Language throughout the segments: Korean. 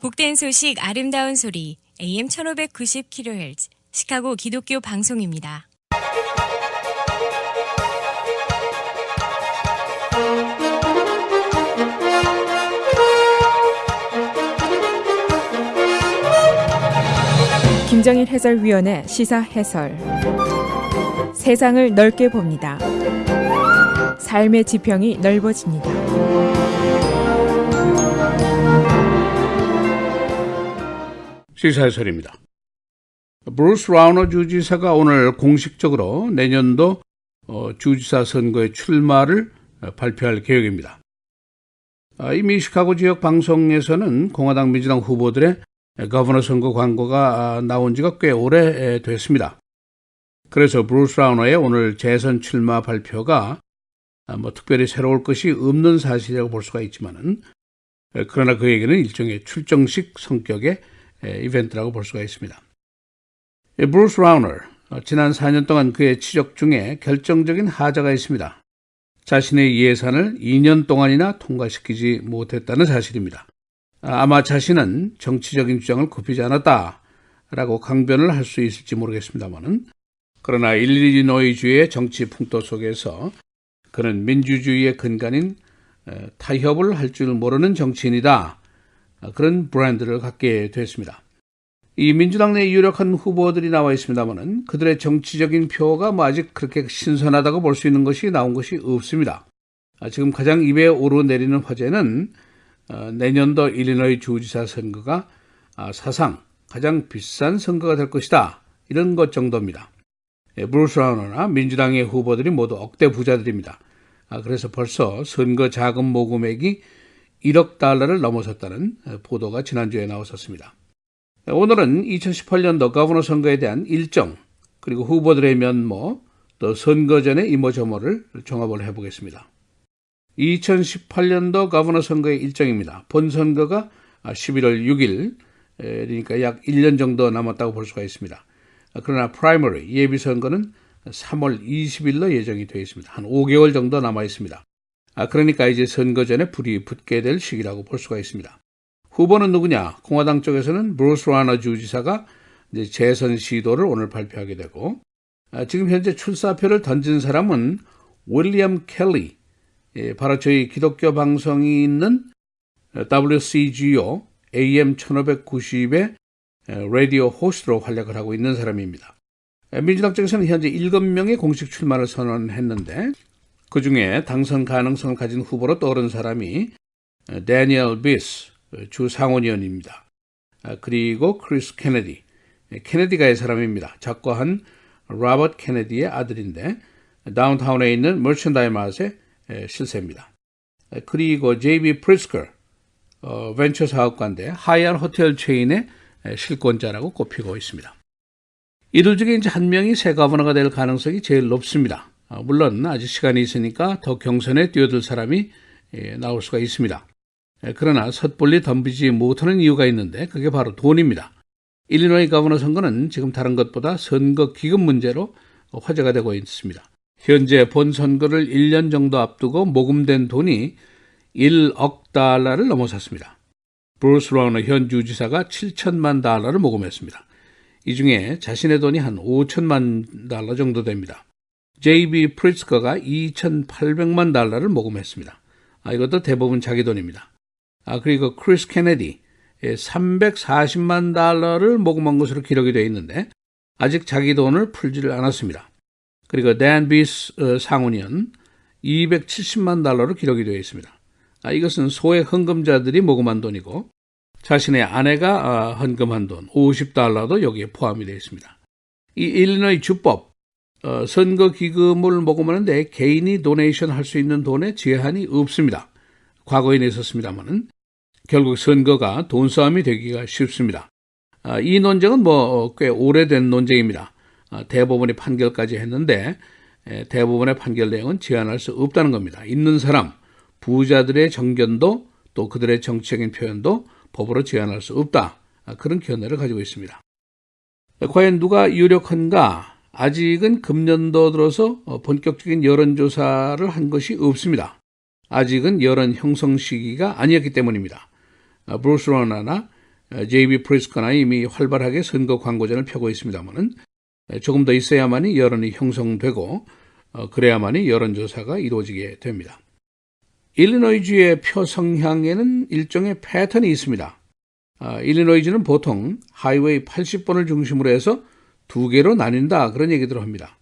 복된 소식 아름다운 소리 AM 1590kHz 시카고 기독교 방송입니다. 김정일 해설위원의 시사 해설. 세상을 넓게 봅니다. 삶의 지평이 넓어집니다. 시사 해설입니다. 브루스 라우너 주지사가 오늘 공식적으로 내년도 주지사 선거에 출마를 발표할 계획입니다. 이미 시카고 지역 방송에서는 공화당 민주당 후보들의 거버너 선거 광고가 나온 지가 꽤 오래됐습니다. 그래서 브루스 라우너의 오늘 재선 출마 발표가 특별히 새로울 것이 없는 사실이라고 볼 수가 있지만은, 그러나 그에게는 일종의 출정식 성격의 이벤트라고 볼 수가 있습니다. 브루스 라우너, 지난 4년 동안 그의 치적 중에 결정적인 하자가 있습니다. 자신의 예산을 2년 동안이나 통과시키지 못했다는 사실입니다. 아마 자신은 정치적인 주장을 굽히지 않았다라고 강변을 할 수 있을지 모르겠습니다만은, 그러나 일리노이주의 정치 풍토 속에서 그는 민주주의의 근간인 타협을 할 줄 모르는 정치인이다. 그런 브랜드를 갖게 됐습니다. 이 민주당 내 유력한 후보들이 나와 있습니다만은 그들의 정치적인 표가 아직 그렇게 신선하다고 볼 수 있는 것이 나온 것이 없습니다. 지금 가장 입에 오르내리는 화제는 내년도 일리노이 주지사 선거가 사상 가장 비싼 선거가 될 것이다, 이런 것 정도입니다. 브루스 라우너나 민주당의 후보들이 모두 억대 부자들입니다. 그래서 벌써 선거 자금 모금액이 1억 달러를 넘어섰다는 보도가 지난주에 나왔었습니다. 오늘은 2018년도 거버너 선거에 대한 일정, 그리고 후보들의 면모, 또 선거 전의 이모저모를 종합을 해보겠습니다. 2018년도 거버너 선거의 일정입니다. 본선거가 11월 6일, 그러니까 약 1년 정도 남았다고 볼 수가 있습니다. 그러나 프라이머리, 예비선거는 3월 20일로 예정이 되어 있습니다. 한 5개월 정도 남아 있습니다. 그러니까 이제 선거 전에 불이 붙게 될 시기라고 볼 수가 있습니다. 후보는 누구냐? 공화당 쪽에서는 브루스 라우너 주지사가 이제 재선 시도를 오늘 발표하게 되고, 지금 현재 출사표를 던진 사람은 윌리엄 켈리, 바로 저희 기독교 방송이 있는 WCGO AM 1590의 라디오 호스트로 활약을 하고 있는 사람입니다. 민주당 쪽에서는 현재 7명의 공식 출마를 선언했는데, 그 중에 당선 가능성을 가진 후보로 떠오른 사람이 데니얼 비스 주 상원의원입니다. 그리고 크리스 케네디, 케네디가의 사람입니다. 작고한 로버트 케네디의 아들인데 다운타운에 있는 머천다이마스의 실세입니다. 그리고 JB 프리스커, 벤처 사업가인데 하이안 호텔 체인의 실권자라고 꼽히고 있습니다. 이들 중에 이제 한 명이 새 거버너가 될 가능성이 제일 높습니다. 물론 아직 시간이 있으니까 더 경선에 뛰어들 사람이 나올 수가 있습니다. 그러나 섣불리 덤비지 못하는 이유가 있는데, 그게 바로 돈입니다. 일리노이 거버너 선거는 지금 다른 것보다 선거 기금 문제로 화제가 되고 있습니다. 현재 본선거를 1년 정도 앞두고 모금된 돈이 1억 달러를 넘어섰습니다. 브루스 라우너 현 주지사가 7천만 달러를 모금했습니다. 이 중에 자신의 돈이 한 5천만 달러 정도 됩니다. JB 프리츠커가 2,800만 달러를 모금했습니다. 이것도 대부분 자기 돈입니다. 그리고 크리스 케네디 340만 달러를 모금한 것으로 기록이 되어 있는데 아직 자기 돈을 풀지를 않았습니다. 그리고 댄 비스 상원의원 270만 달러로 기록이 되어 있습니다. 이것은 소액 헌금자들이 모금한 돈이고, 자신의 아내가 헌금한 돈 50달러도 여기에 포함이 되어 있습니다. 이 일리노이 주법, 선거 기금을 모금하는데 개인이 도네이션 할 수 있는 돈에 제한이 없습니다. 과거에는 있었습니다만은 결국 선거가 돈 싸움이 되기가 쉽습니다. 이 논쟁은 꽤 오래된 논쟁입니다. 대법원이 판결까지 했는데 대법원의 판결 내용은 제한할 수 없다는 겁니다. 있는 사람, 부자들의 정견도 또 그들의 정치적인 표현도 법으로 제한할 수 없다. 그런 견해를 가지고 있습니다. 과연 누가 유력한가? 아직은 금년도 들어서 본격적인 여론조사를 한 것이 없습니다. 아직은 여론 형성 시기가 아니었기 때문입니다. 브루스 라우너나 J.B. 프리스커나 이미 활발하게 선거 광고전을 펴고 있습니다만은 조금 더 있어야만이 여론이 형성되고 그래야만이 여론조사가 이루어지게 됩니다. 일리노이주의 표 성향에는 일종의 패턴이 있습니다. 일리노이주는 보통 하이웨이 80번을 중심으로 해서 두 개로 나뉜다 그런 얘기들을 합니다.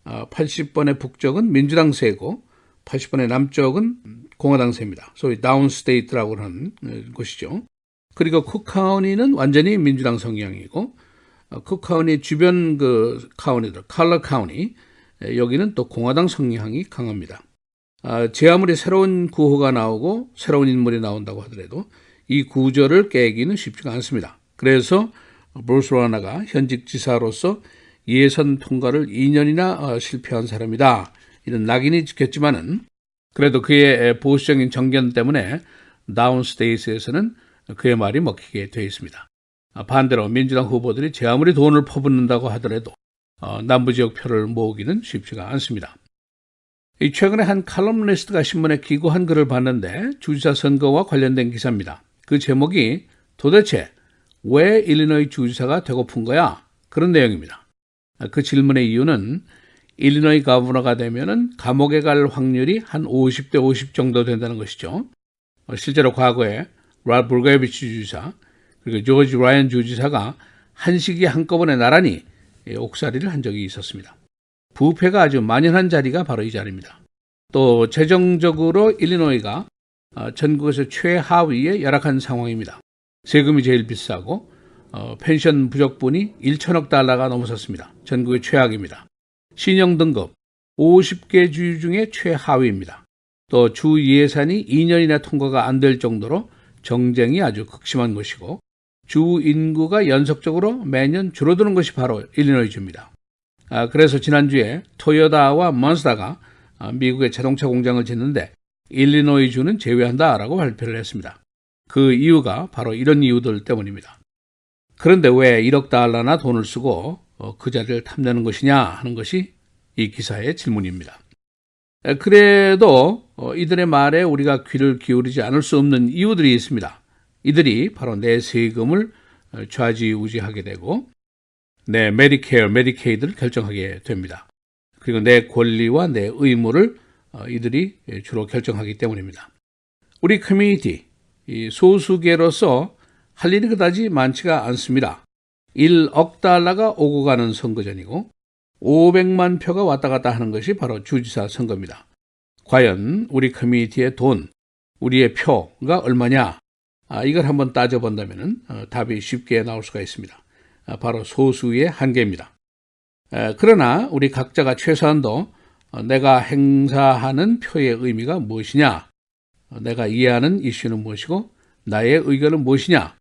80번의 북쪽은 민주당세고 80번의 남쪽은 공화당세입니다. 소위 다운스테이트라고 하는 곳이죠. 그리고 쿡카운티는 완전히 민주당 성향이고 쿡카운티 주변 그 카운티들, 칼러 카운티 여기는 또 공화당 성향이 강합니다. 제 아무리 새로운 구호가 나오고 새로운 인물이 나온다고 하더라도 이 구조를 깨기는 쉽지가 않습니다. 그래서 브루스 라나가 현직 지사로서 예선 통과를 2년이나 실패한 사람이다. 이런 낙인이 찍혔지만은 그래도 그의 보수적인 정견 때문에 다운스테이트에서는 그의 말이 먹히게 되어 있습니다. 반대로 민주당 후보들이 제 아무리 돈을 퍼붓는다고 하더라도 남부지역 표를 모으기는 쉽지가 않습니다. 최근에 한 칼럼니스트가 신문에 기고한 글을 봤는데 주지사 선거와 관련된 기사입니다. 그 제목이 도대체 왜 일리노이 주지사가 되고픈 거야? 그런 내용입니다. 그 질문의 이유는 일리노이 가버너가 되면은 감옥에 갈 확률이 한 50대 50 정도 된다는 것이죠. 실제로 과거에 랄프 불가에비치 주지사 그리고 조지 라이언 주지사가 한 시기에 한꺼번에 나란히 옥살이를 한 적이 있었습니다. 부패가 아주 만연한 자리가 바로 이 자리입니다. 또 재정적으로 일리노이가 전국에서 최하위에 열악한 상황입니다. 세금이 제일 비싸고 펜션 부족분이 1천억 달러가 넘어섰습니다. 전국의 최악입니다. 신용 등급 50개 주 중에 최하위입니다. 또 주 예산이 2년이나 통과가 안 될 정도로 정쟁이 아주 극심한 것이고 주 인구가 연속적으로 매년 줄어드는 것이 바로 일리노이주입니다. 그래서 지난주에 토요타와 먼스다가 미국의 자동차 공장을 짓는데 일리노이주는 제외한다라고 발표를 했습니다. 그 이유가 바로 이런 이유들 때문입니다. 그런데 왜 1억 달러나 돈을 쓰고 그 자리를 탐내는 것이냐 하는 것이 이 기사의 질문입니다. 그래도 이들의 말에 우리가 귀를 기울이지 않을 수 없는 이유들이 있습니다. 이들이 바로 내 세금을 좌지우지하게 되고 내 메디케어, 메디케이드를 결정하게 됩니다. 그리고 내 권리와 내 의무를 이들이 주로 결정하기 때문입니다. 우리 커뮤니티, 소수계로서 할 일이 그다지 많지가 않습니다. 1억 달러가 오고 가는 선거전이고 500만 표가 왔다 갔다 하는 것이 바로 주지사 선거입니다. 과연 우리 커뮤니티의 돈, 우리의 표가 얼마냐? 이걸 한번 따져본다면 답이 쉽게 나올 수가 있습니다. 바로 소수의 한계입니다. 그러나 우리 각자가 최소한도 내가 행사하는 표의 의미가 무엇이냐, 내가 이해하는 이슈는 무엇이고 나의 의견은 무엇이냐,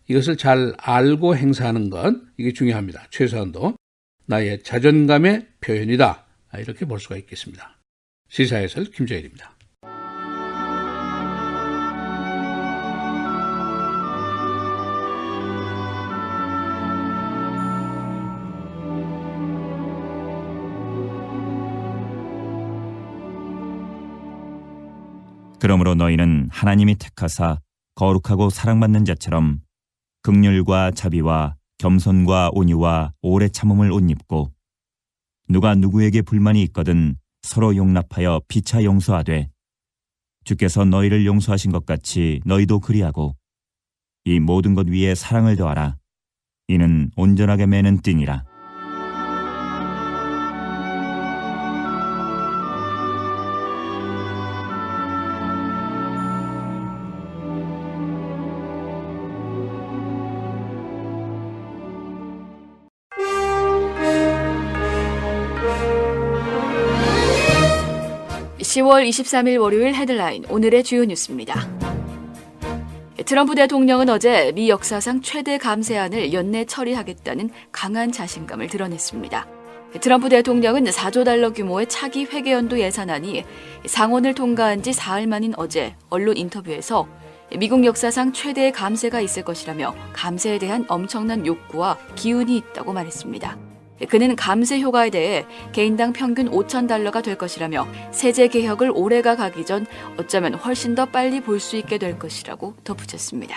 이것을 잘 알고 행사하는 것, 이게 중요합니다. 최소한도 나의 자존감의 표현이다, 이렇게 볼 수가 있겠습니다. 시사해설 김정일입니다. 그러므로 너희는 하나님이 택하사 거룩하고 사랑받는 자처럼 긍휼과 자비와 겸손과 온유와 오래 참음을 옷 입고 누가 누구에게 불만이 있거든 서로 용납하여 피차 용서하되 주께서 너희를 용서하신 것 같이 너희도 그리하고 이 모든 것 위에 사랑을 더하라. 이는 온전하게 매는 띠니라. (10월 23일) 월요일 헤드라인, 오늘의 주요 뉴스입니다. 트럼프 대통령은 어제 미 역사상 최대 감세안을 연내 처리하겠다는 강한 자신감을 드러냈습니다. 트럼프 대통령은 4조 달러 규모의 차기 회계연도 예산안이 상원을 통과한 지 사흘 만인 어제 언론 인터뷰에서 미국 역사상 최대의 감세가 있을 것이라며 감세에 대한 엄청난 욕구와 기운이 있다고 말했습니다. 그는 감세 효과에 대해 개인당 평균 $5,000가 될 것이라며 세제 개혁을 올해가 가기 전 어쩌면 훨씬 더 빨리 볼 수 있게 될 것이라고 덧붙였습니다.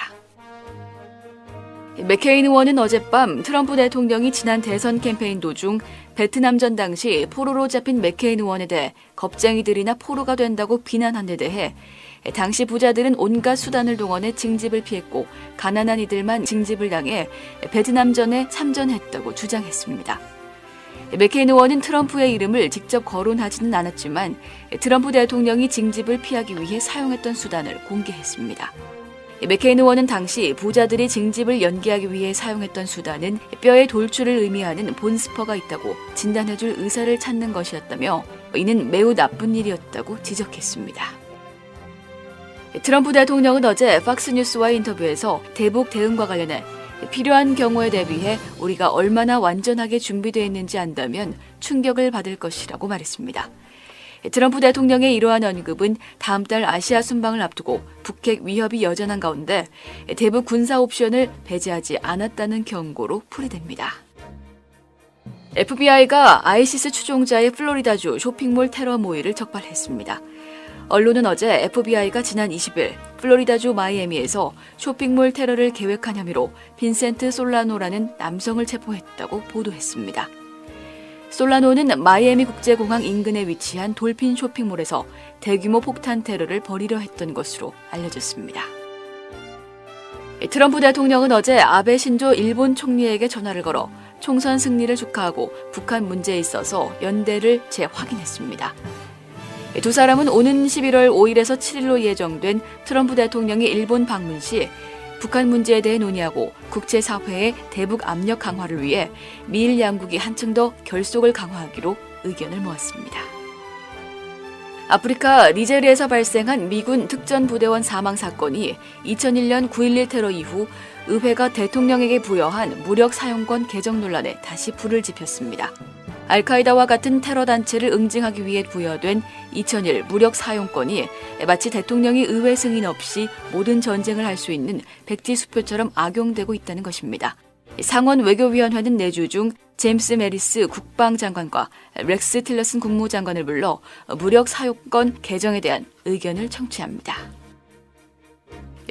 맥케인 의원은 어젯밤 트럼프 대통령이 지난 대선 캠페인 도중 베트남전 당시 포로로 잡힌 맥케인 의원에 대해 겁쟁이들이나 포로가 된다고 비난한 데 대해 당시 부자들은 온갖 수단을 동원해 징집을 피했고 가난한 이들만 징집을 당해 베트남전에 참전했다고 주장했습니다. 맥케인 의원은 트럼프의 이름을 직접 거론하지는 않았지만 트럼프 대통령이 징집을 피하기 위해 사용했던 수단을 공개했습니다. 맥케인 의원은 당시 부자들이 징집을 연기하기 위해 사용했던 수단은 뼈에 돌출을 의미하는 본스퍼가 있다고 진단해줄 의사를 찾는 것이었다며 이는 매우 나쁜 일이었다고 지적했습니다. 트럼프 대통령은 어제 팍스뉴스와의 인터뷰에서 대북 대응과 관련해 필요한 경우에 대비해 우리가 얼마나 완전하게 준비되어 있는지 안다면 충격을 받을 것이라고 말했습니다. 트럼프 대통령의 이러한 언급은 다음 달 아시아 순방을 앞두고 북핵 위협이 여전한 가운데 대북 군사 옵션을 배제하지 않았다는 경고로 풀이됩니다. FBI가 아이시스 추종자의 플로리다주 쇼핑몰 테러 모의를 적발했습니다. 언론은 어제 FBI가 지난 20일 플로리다주 마이애미에서 쇼핑몰 테러를 계획한 혐의로 빈센트 솔라노라는 남성을 체포했다고 보도했습니다. 솔라노는 마이애미 국제공항 인근에 위치한 돌핀 쇼핑몰에서 대규모 폭탄 테러를 벌이려 했던 것으로 알려졌습니다. 트럼프 대통령은 어제 아베 신조 일본 총리에게 전화를 걸어 총선 승리를 축하하고 북한 문제에 있어서 연대를 재확인했습니다. 두 사람은 오는 11월 5일에서 7일로 예정된 트럼프 대통령의 일본 방문 시 북한 문제에 대해 논의하고 국제사회의 대북 압력 강화를 위해 미일 양국이 한층 더 결속을 강화하기로 의견을 모았습니다. 아프리카 니제리에서 발생한 미군 특전부대원 사망 사건이 2001년 9.11 테러 이후 의회가 대통령에게 부여한 무력 사용권 개정 논란에 다시 불을 지폈습니다. 알카이다와 같은 테러 단체를 응징하기 위해 부여된 2001 무력 사용권이 마치 대통령이 의회 승인 없이 모든 전쟁을 할 수 있는 백지수표처럼 악용되고 있다는 것입니다. 상원 외교위원회는 내주 중 제임스 메리스 국방장관과 렉스 틸러슨 국무장관을 불러 무력 사용권 개정에 대한 의견을 청취합니다.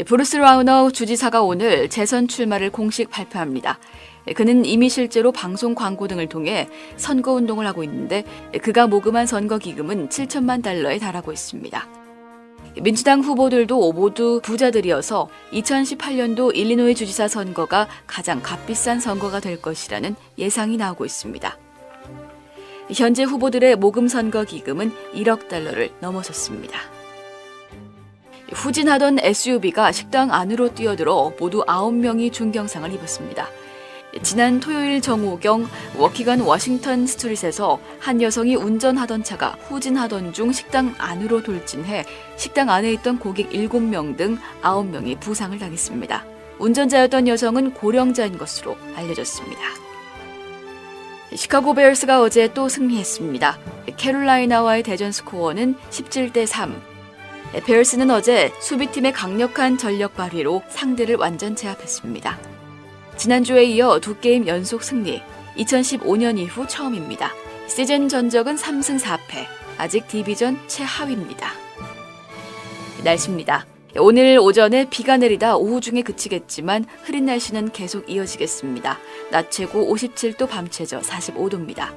브루스 라우너 주지사가 오늘 재선 출마를 공식 발표합니다. 그는 이미 실제로 방송 광고 등을 통해 선거운동을 하고 있는데 그가 모금한 선거기금은 7천만 달러에 달하고 있습니다. 민주당 후보들도 모두 부자들이어서 2018년도 일리노이 주지사 선거가 가장 값비싼 선거가 될 것이라는 예상이 나오고 있습니다. 현재 후보들의 모금 선거기금은 1억 달러를 넘어섰습니다. 후진하던 SUV가 식당 안으로 뛰어들어 모두 9명이 중경상을 입었습니다. 지난 토요일 정오경 워키건 워싱턴 스트릿에서 한 여성이 운전하던 차가 후진하던 중 식당 안으로 돌진해 식당 안에 있던 고객 7명 등 9명이 부상을 당했습니다. 운전자였던 여성은 고령자인 것으로 알려졌습니다. 시카고 베어스가 어제 또 승리했습니다. 캐롤라이나와의 대전 스코어는 17대 3. 베어스는 어제 수비팀의 강력한 전력 발휘로 상대를 완전 제압했습니다. 지난주에 이어 2게임 연속 승리, 2015년 이후 처음입니다. 시즌 전적은 3승 4패, 아직 디비전 최하위입니다. 날씨입니다. 오늘 오전에 비가 내리다 오후 중에 그치겠지만 흐린 날씨는 계속 이어지겠습니다. 낮 최고 57도, 밤 최저 45도입니다.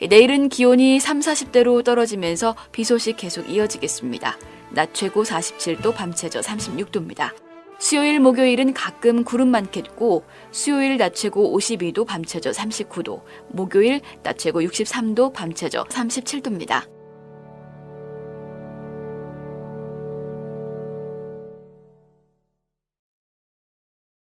내일은 기온이 30-40대로 떨어지면서 비 소식 계속 이어지겠습니다. 낮 최고 47도, 밤 최저 36도입니다. 수요일, 목요일은 가끔 구름 많겠고 수요일 낮 최고 52도, 밤 최저 39도, 목요일 낮 최고 63도, 밤 최저 37도입니다.